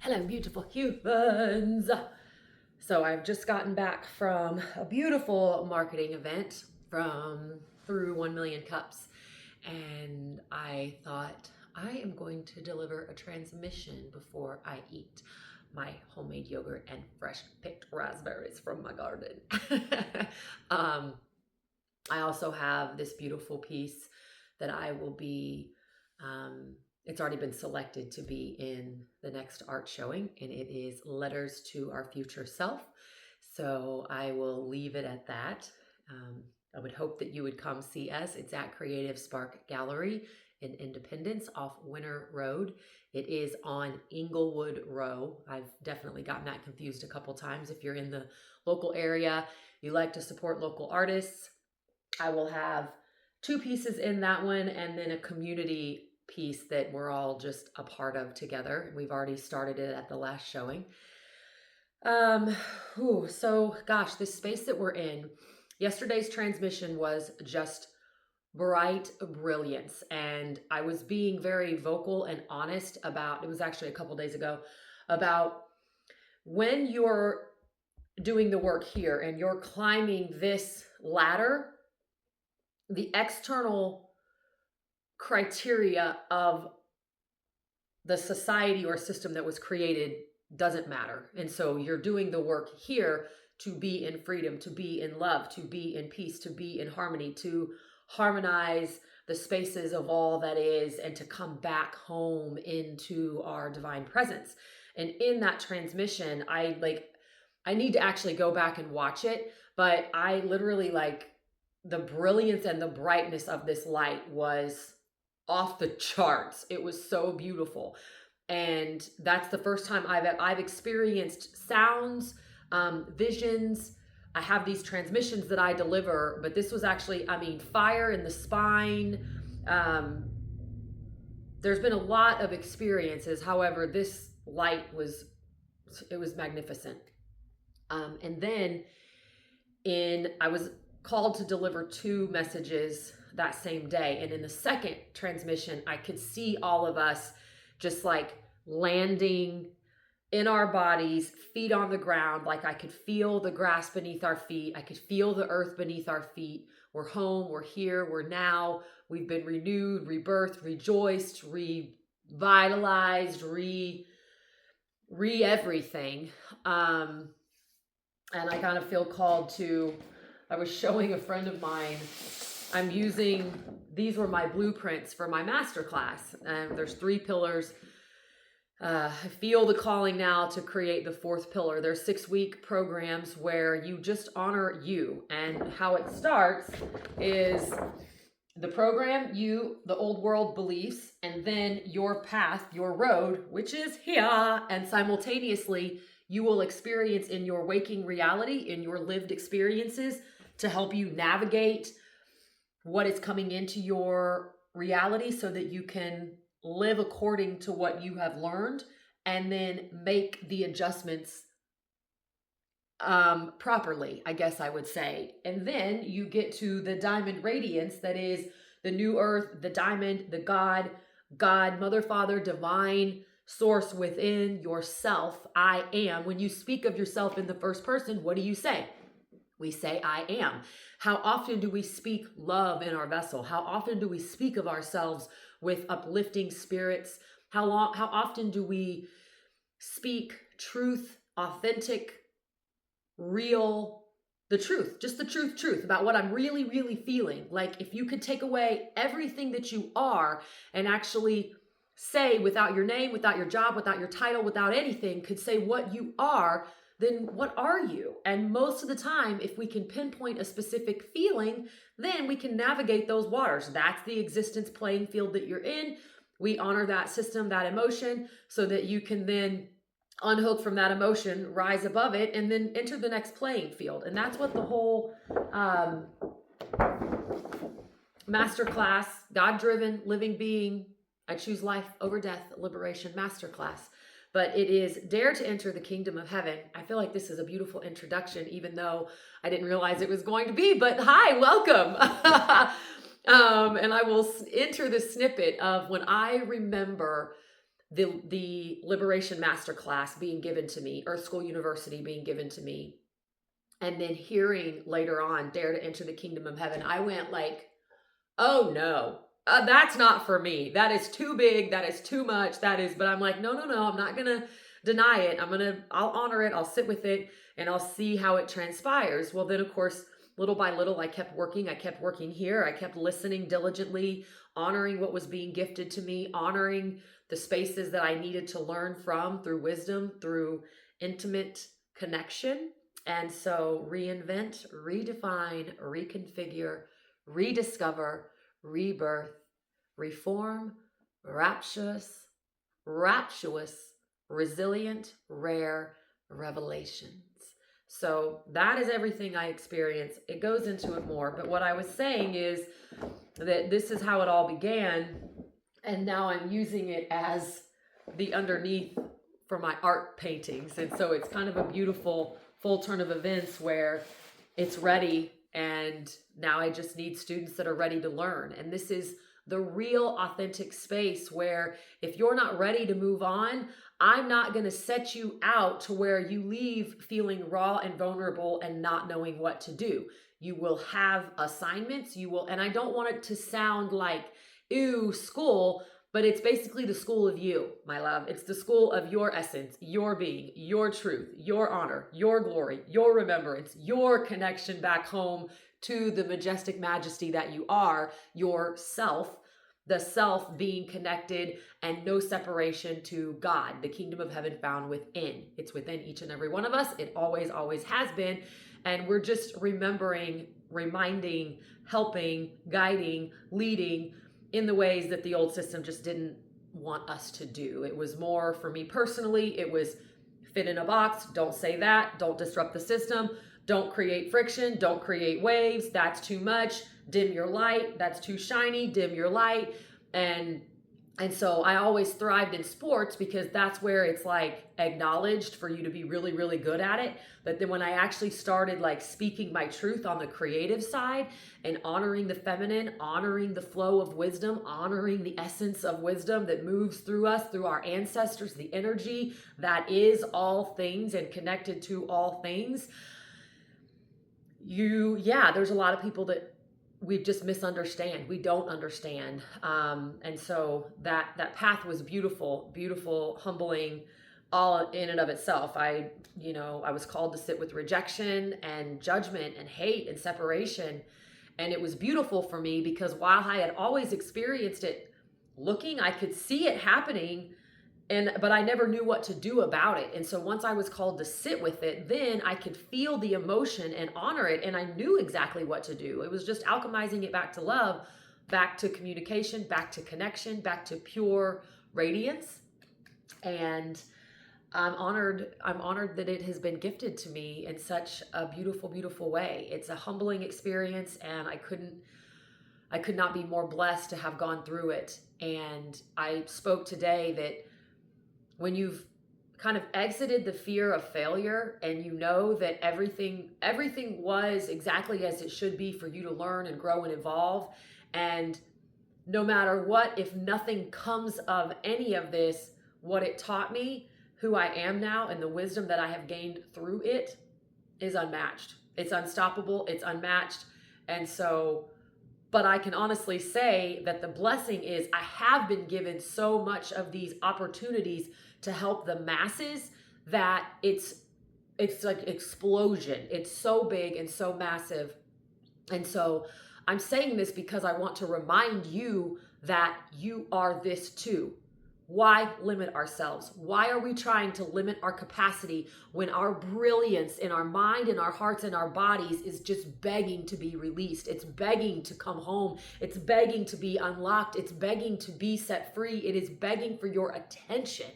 Hello, beautiful humans. So I've just gotten back from a beautiful marketing event from through 1 Million Cups, and I thought I am going to deliver a transmission before I eat my homemade yogurt and fresh picked raspberries from my garden. um, I also have this beautiful piece that I will be it's already been selected to be in the next art showing, and it is Letters to Our Future Self. So I will leave it at that. I would hope that you would come see us. It's at Creative Spark Gallery in Independence off Winter Road. It is on Inglewood Row. I've definitely gotten that confused a couple times. If you're in the local area, you like to support local artists, I will have two pieces in that one and then a community piece that we're all just a part of together. We've already started it at the last showing. So gosh, this space that we're in, yesterday's transmission was just bright brilliance. And I was being very vocal and honest about, it was actually a couple days ago, about when you're doing the work here and you're climbing this ladder, the external criteria of the society or system that was created doesn't matter. And so you're doing the work here to be in freedom, to be in love, to be in peace, to be in harmony, to harmonize the spaces of all that is, and to come back home into our divine presence. And in that transmission, I need to actually go back and watch it, but I literally the brilliance and the brightness of this light was off the charts. It was so beautiful. And that's the first time I've experienced sounds, visions. I have these transmissions that I deliver, but this was actually, fire in the spine. There's been a lot of experiences. However, this light was magnificent. And then I was called to deliver two messages that same day. And in the second transmission, I could see all of us just landing in our bodies, feet on the ground. I could feel the grass beneath our feet. I could feel the earth beneath our feet. We're home, we're here, we're now. We've been renewed, rebirthed, rejoiced, revitalized, everything. And I kind of feel called to, I was showing a friend of mine, these were my blueprints for my masterclass. And there's 3 pillars. I feel the calling now to create the 4th pillar. There's 6-week programs where you just honor you. And how it starts is the program, the old world beliefs, and then your path, your road, which is here. And simultaneously, you will experience in your waking reality, in your lived experiences, to help you navigate what is coming into your reality so that you can live according to what you have learned and then make the adjustments properly, I guess I would say. And then you get to the diamond radiance, that is the new earth, the diamond, the God, Mother, Father, divine source within yourself. I am. When you speak of yourself in the first person, what do you say? We say, I am. How often do we speak love in our vessel? How often do we speak of ourselves with uplifting spirits? How often do we speak truth, authentic, real, the truth, just the truth about what I'm really, really feeling? If you could take away everything that you are and actually say, without your name, without your job, without your title, without anything, could say what you are, then what are you? And most of the time, if we can pinpoint a specific feeling, then we can navigate those waters. That's the existence playing field that you're in. We honor that system, that emotion, so that you can then unhook from that emotion, rise above it, and then enter the next playing field. And that's what the whole masterclass, God-driven living being, I choose life over death, liberation masterclass. But it is Dare to Enter the Kingdom of Heaven. I feel like this is a beautiful introduction, even though I didn't realize it was going to be, but hi, welcome. And I will enter the snippet of when I remember the Liberation Masterclass being given to me, Earth School University being given to me, and then hearing later on, Dare to Enter the Kingdom of Heaven, I went like, oh no, that's not for me. That is too big. That is too much. But I'm like, no, I'm not going to deny it. I'll honor it. I'll sit with it and I'll see how it transpires. Well, then of course, little by little, I kept working here. I kept listening diligently, honoring what was being gifted to me, honoring the spaces that I needed to learn from through wisdom, through intimate connection. And so reinvent, redefine, reconfigure, rediscover, rebirth, reform, rapturous, resilient, rare revelations. So that is everything I experienced. It goes into it more. But what I was saying is that this is how it all began. And now I'm using it as the underneath for my art paintings. And so it's kind of a beautiful full turn of events where it's ready. And now I just need students that are ready to learn. And this is the real authentic space where if you're not ready to move on, I'm not going to set you out to where you leave feeling raw and vulnerable and not knowing what to do. You will have assignments. And I don't want it to sound like, ew, school, but it's basically the school of you, my love. It's the school of your essence, your being, your truth, your honor, your glory, your remembrance, your connection back home to the majestic majesty that you are, yourself, the self being connected and no separation to God, the kingdom of heaven found within. It's within each and every one of us. It always, always has been. And we're just remembering, reminding, helping, guiding, leading in the ways that the old system just didn't want us to do. It was more, for me personally, it was fit in a box, don't say that, don't disrupt the system, don't create friction, don't create waves, that's too much, dim your light, that's too shiny, dim your light. And so I always thrived in sports because that's where it's like acknowledged for you to be really, really good at it. But then when I actually started like speaking my truth on the creative side and honoring the feminine, honoring the flow of wisdom, honoring the essence of wisdom that moves through us, through our ancestors, the energy that is all things and connected to all things, there's a lot of people that we just misunderstand. We don't understand. And so that path was beautiful, beautiful, humbling, all in and of itself. I was called to sit with rejection and judgment and hate and separation. And it was beautiful for me because while I had always experienced it looking, I could see it happening, but I never knew what to do about it. And so once I was called to sit with it, then I could feel the emotion and honor it. And I knew exactly what to do. It was just alchemizing it back to love, back to communication, back to connection, back to pure radiance. And I'm honored that it has been gifted to me in such a beautiful, beautiful way. It's a humbling experience, and I could not be more blessed to have gone through it. And I spoke today that when you've kind of exited the fear of failure and you know that everything was exactly as it should be for you to learn and grow and evolve, and no matter what, if nothing comes of any of this, what it taught me, who I am now, and the wisdom that I have gained through it is unmatched. It's unstoppable, it's unmatched. And so, but I can honestly say that the blessing is I have been given so much of these opportunities to help the masses that it's like explosion. It's so big and so massive. And so I'm saying this because I want to remind you that you are this too. Why limit ourselves? Why are we trying to limit our capacity when our brilliance in our mind, in our hearts, in our bodies is just begging to be released? It's begging to come home. It's begging to be unlocked. It's begging to be set free. It is begging for your attention.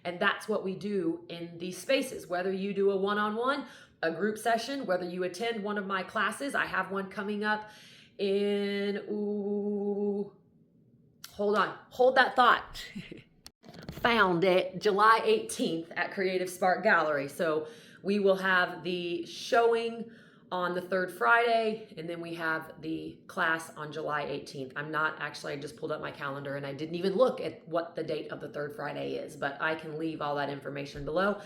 And that's what we do in these spaces, whether you do a one-on-one, a group session, whether you attend one of my classes. I have one coming up in, hold that thought. Found it July 18th at Creative Spark Gallery. So we will have the showing on the third Friday, and then we have the class on July 18th. I just pulled up my calendar and I didn't even look at what the date of the third Friday is, but I can leave all that information below.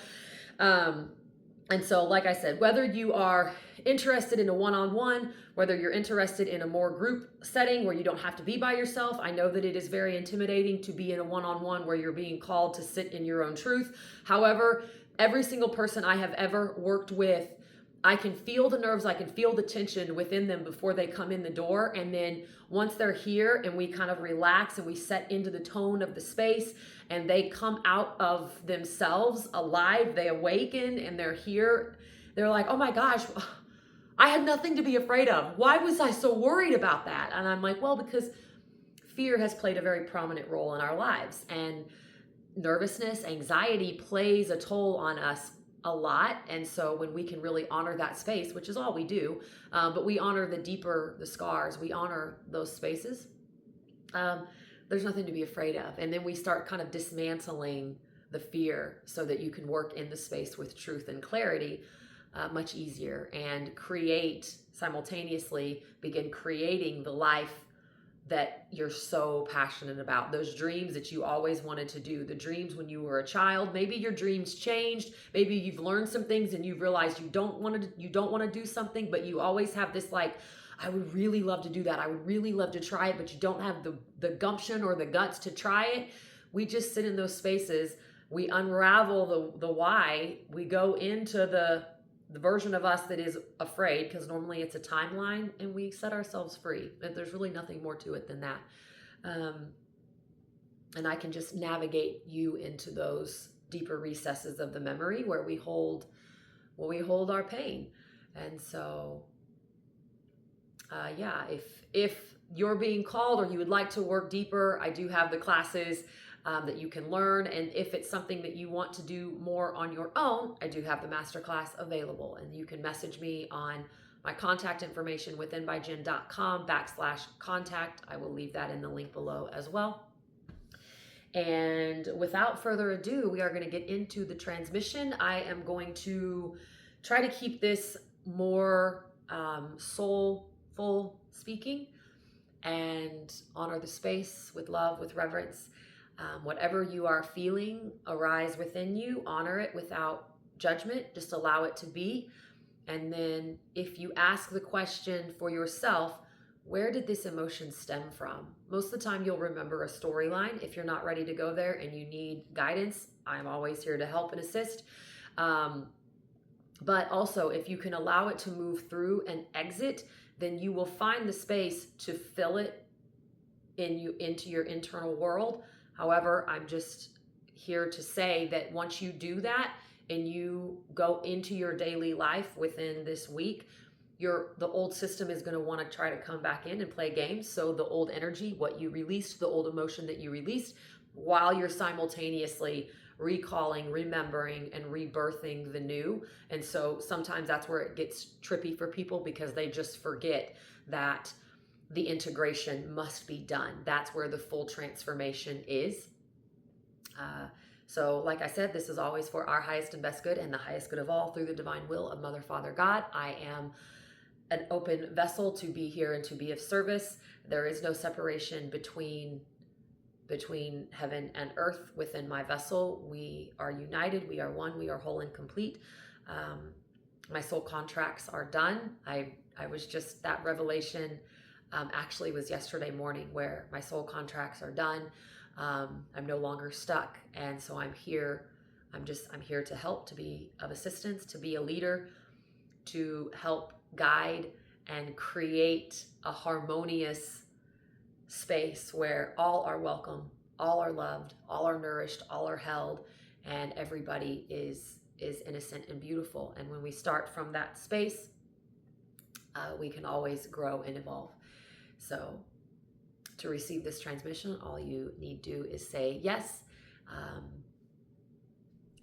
And so, like I said, whether you are interested in a one-on-one, whether you're interested in a more group setting where you don't have to be by yourself, I know that it is very intimidating to be in a one-on-one where you're being called to sit in your own truth. However, every single person I have ever worked with, I can feel the nerves, I can feel the tension within them before they come in the door. And then once they're here and we kind of relax and we set into the tone of the space and they come out of themselves alive, they awaken and they're here, they're like, oh my gosh, I had nothing to be afraid of. Why was I so worried about that? And I'm like, well, because fear has played a very prominent role in our lives, and nervousness, anxiety plays a toll on us a lot. And so when we can really honor that space, which is all we do, but we honor the deeper the scars, we honor those spaces, there's nothing to be afraid of. And then we start kind of dismantling the fear so that you can work in the space with truth and clarity much easier, and simultaneously begin creating the life that you're so passionate about. Those dreams that you always wanted to do, the dreams when you were a child. Maybe your dreams changed. Maybe you've learned some things and you've realized you don't want to do something, but you always have this like, I would really love to do that. I would really love to try it, but you don't have the gumption or the guts to try it. We just sit in those spaces. We unravel the why. We go into the version of us that is afraid, because normally it's a timeline, and we set ourselves free. There's really nothing more to it than that. And I can just navigate you into those deeper recesses of the memory where we hold our pain. And so, if you're being called or you would like to work deeper, I do have the classes that you can learn. And if it's something that you want to do more on your own, I do have the masterclass available. And you can message me on my contact information withinbyjen.com/contact. I will leave that in the link below as well. And without further ado, we are going to get into the transmission. I am going to try to keep this more soulful speaking and honor the space with love, with reverence. Whatever you are feeling arise within you, honor it without judgment, just allow it to be. And then if you ask the question for yourself, where did this emotion stem from? Most of the time you'll remember a storyline. If you're not ready to go there and you need guidance, I'm always here to help and assist. But also, if you can allow it to move through and exit, then you will find the space to fill it into your internal world. However, I'm just here to say that once you do that and you go into your daily life within this week, the old system is going to want to try to come back in and play games. So the old energy, what you released, the old emotion that you released, while you're simultaneously recalling, remembering, and rebirthing the new. And so sometimes that's where it gets trippy for people, because they just forget that the integration must be done. That's where the full transformation is. So like I said, this is always for our highest and best good and the highest good of all, through the divine will of Mother, Father, God. I am an open vessel to be here and to be of service. There is no separation between heaven and earth within my vessel. We are united, we are one, we are whole and complete. My soul contracts are done. I was just, that revelation actually was yesterday morning, where my soul contracts are done. I'm no longer stuck. And so I'm here. I'm here to help, to be of assistance, to be a leader, to help guide and create a harmonious space where all are welcome, all are loved, all are nourished, all are held, and everybody is innocent and beautiful. And when we start from that space, we can always grow and evolve. So to receive this transmission, all you need to do is say yes.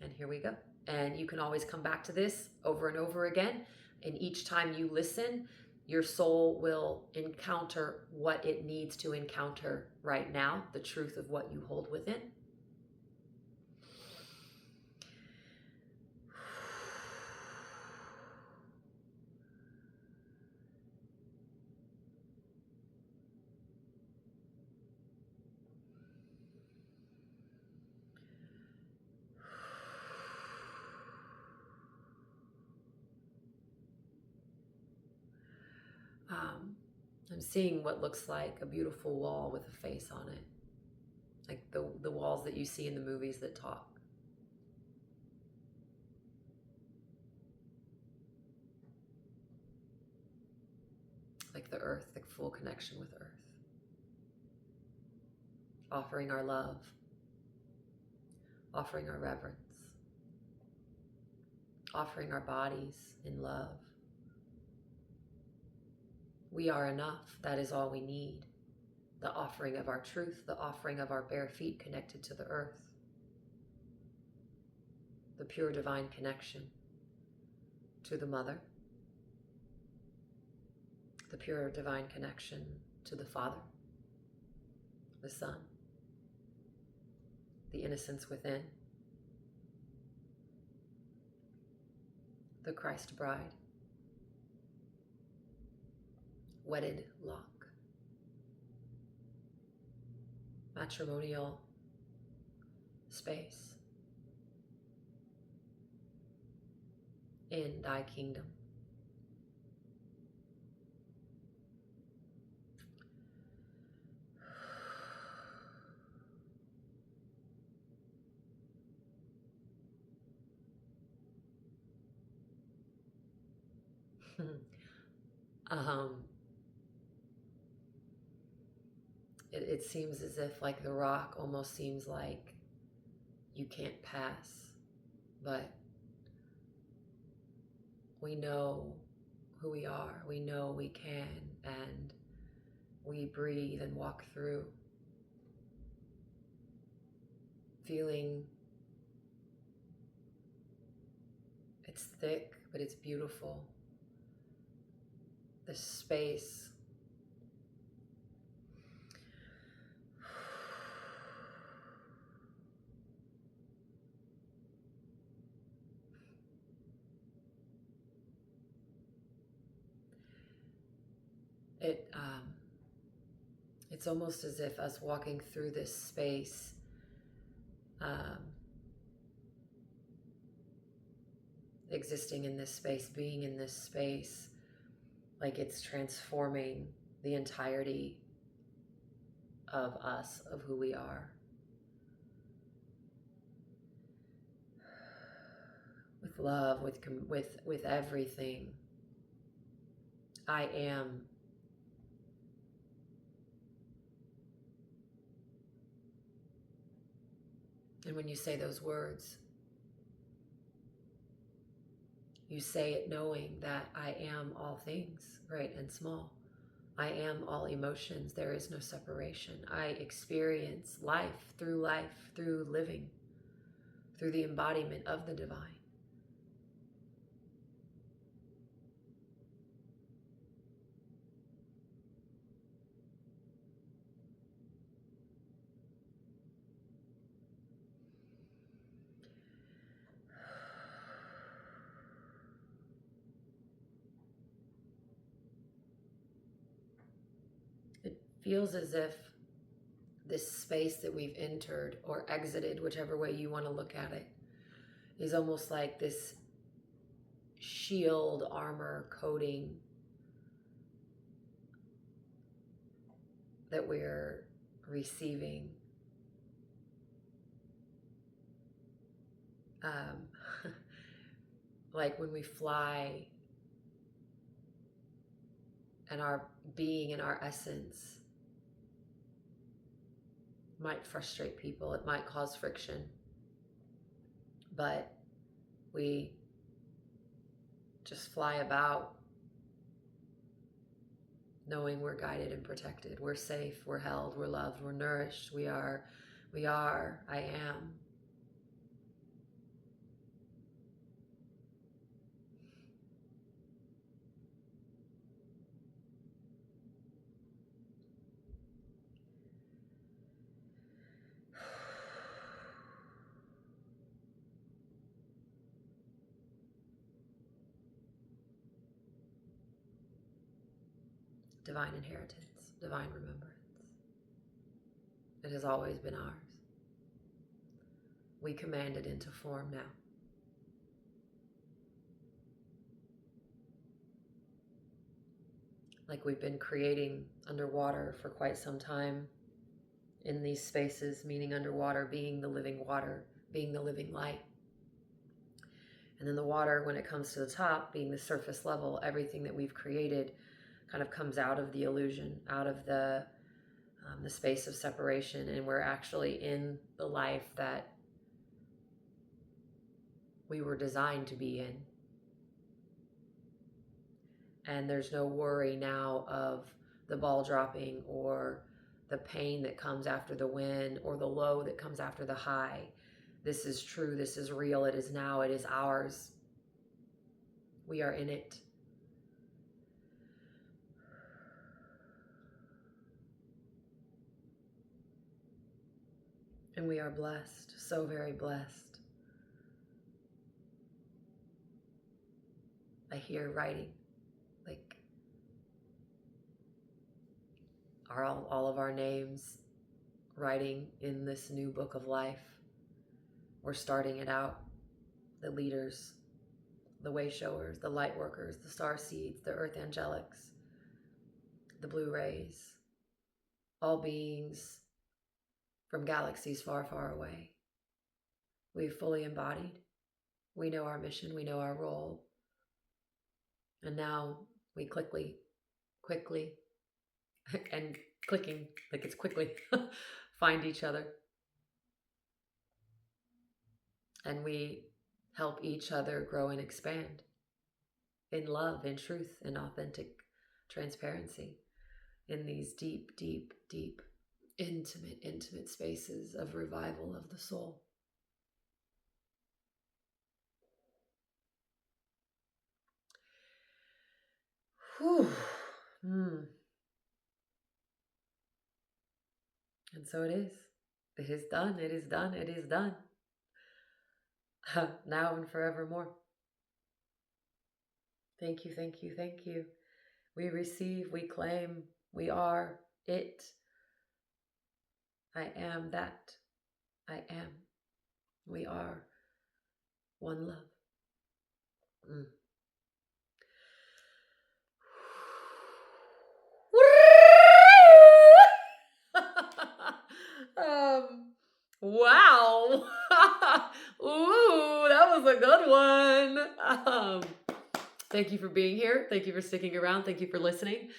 And here we go. And you can always come back to this over and over again. And each time you listen, your soul will encounter what it needs to encounter right now, the truth of what you hold within. I'm seeing what looks like a beautiful wall with a face on it. Like the walls that you see in the movies that talk. Like the earth, the full connection with earth. Offering our love. Offering our reverence. Offering our bodies in love. We are enough. That is all we need. The offering of our truth, the offering of our bare feet connected to the earth. The pure divine connection to the mother. The pure divine connection to the Father, the Son, the innocence within, the Christ bride, wedded lock, matrimonial space in thy kingdom. It seems as if like the rock almost seems like you can't pass, but we know who we are, we know we can, and we breathe and walk through, feeling it's thick, but it's beautiful. The space. It's almost as if us walking through this space existing in this space, being in this space, like it's transforming the entirety of us, of who we are. With love, with everything. I am. And when you say those words, you say it knowing that I am all things, great and small. I am all emotions. There is no separation. I experience life, through living, through the embodiment of the divine. Feels as if this space that we've entered or exited, whichever way you want to look at it, is almost like this shield armor coating that we're receiving. Like when we fly and our being and our essence might frustrate people, it might cause friction, but we just fly about knowing we're guided and protected, we're safe, we're held, we're loved, we're nourished, we are, I am. Divine inheritance, divine remembrance. It has always been ours. We command it into form now. like we've been creating underwater for quite some time in these spaces, meaning underwater being the living water, being the living light. And then the water, when it comes to the top, being the surface level, everything that we've created kind of comes out of the illusion, out of the space of separation, and we're actually in the life that we were designed to be in. And there's no worry now of the ball dropping or the pain that comes after the win or the low that comes after the high. This is true. This is real. It is now. It is ours. We are in it. And we are blessed, so very blessed. I hear writing, like, are all of our names writing in this new book of life. We're starting it out. The leaders, the way showers, the light workers, the star seeds, the earth angelics, the blue rays, all beings from galaxies far, far away. We've fully embodied. We know our mission. We know our role. And now we quickly, and clicking, like it's quickly, find each other. And we help each other grow and expand in love, in truth, in authentic transparency, in these deep, deep, deep, intimate spaces of revival of the soul. Whew. And so it is. It is done. It is done. It is done. Now and forevermore. Thank you, thank you, thank you. We receive, we claim, we are it. I am that. I am. We are one love. Wow. Ooh, that was a good one. Thank you for being here. Thank you for sticking around. Thank you for listening.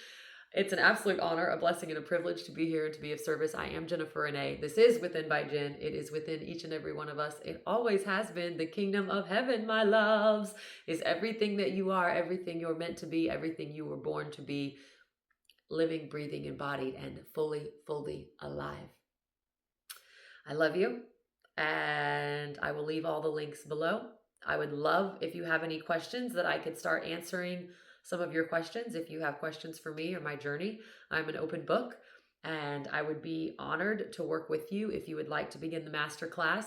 It's an absolute honor, a blessing, and a privilege to be here and to be of service. I am Jennifer Renee. This is Within by Jen. It is within each and every one of us. It always has been. The kingdom of heaven, my loves, is everything that you are, everything you're meant to be, everything you were born to be, living, breathing, embodied, and fully alive. I love you, and I will leave all the links below. I would love if you have any questions that I could start answering some of your questions. If you have questions for me or my journey, I'm an open book, and I would be honored to work with you if you would like to begin the masterclass.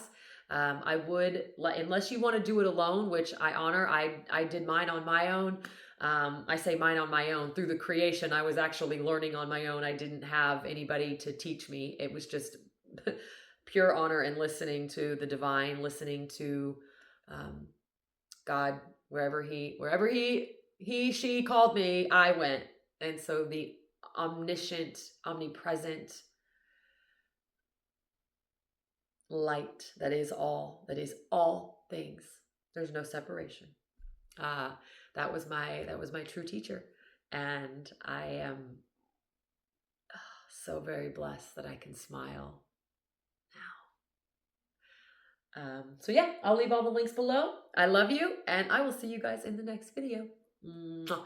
I would, unless you want to do it alone, which I honor. I did mine on my own. I say mine on my own. Through the creation, I was actually learning on my own. I didn't have anybody to teach me. It was just pure honor and listening to the divine, listening to God, wherever she called me, I went. And so the omniscient, omnipresent light that is all things. There's no separation. That was my true teacher. And I am so very blessed that I can smile now. So yeah, I'll leave all the links below. I love you, and I will see you guys in the next video. Mwah.